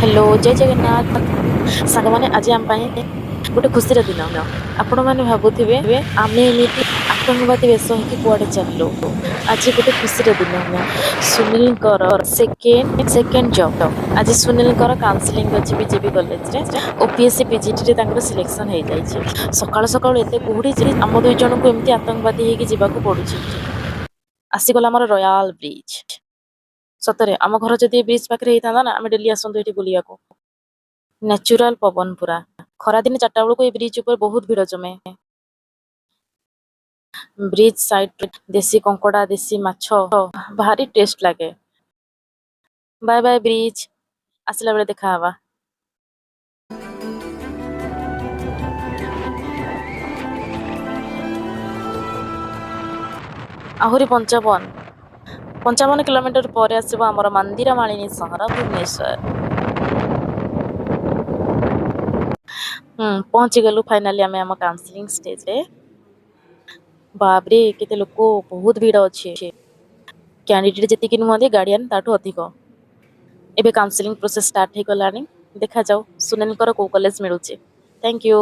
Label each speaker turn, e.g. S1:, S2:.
S1: Hello जय जगन्नाथ सागमाने आज आम गोटे खुशीर दिन आपण मैंने भावुवे आम एमती आतंकवादी बेश होकि कुआडे चलू आज गोटे खुशीर दिन सुनील सेकेंड जॉब आज सुनील काउंसलिंग अच्छी BJP college OPSC PGT selection हो जाए सकाल सकाल एत कुहुड़ी आम दुई जन को एमती आतंकवादी होगी जावाक पड़ुछि आसीगला आमर रॉयल ब्रिज सतरे आम घर जदि ब्रिज पाखे होता ना आम डेली आसतु ये बुलिया नेचुरल पवन पूरा खरा दिन 4टा बेलू ये ब्रिज ऊपर बहुत भीड़ जमे ब्रिज साइड देसी कंकड़ा देसी माछ भारी टेस्ट लगे। बाय बाय ब्रिज आसला बेले देखा हवा। आहुरी 55 किलोमीटर पर आसब आमर मंदिर मालिनी सहर भुवनेश्वर। पहुंची गलु फाइनाली आम आम काउंसलिंग स्टेज रे। बाबरे केते लोक बहुत भीड़ अच्छे कैंडिडेट जी नुहति गार्डियन ताठू अधिक एबे काउंसलिंग प्रोसेस स्टार्ट हो गलानी देखा जाऊ सुनील को कलेज मिलूचे। Thank you.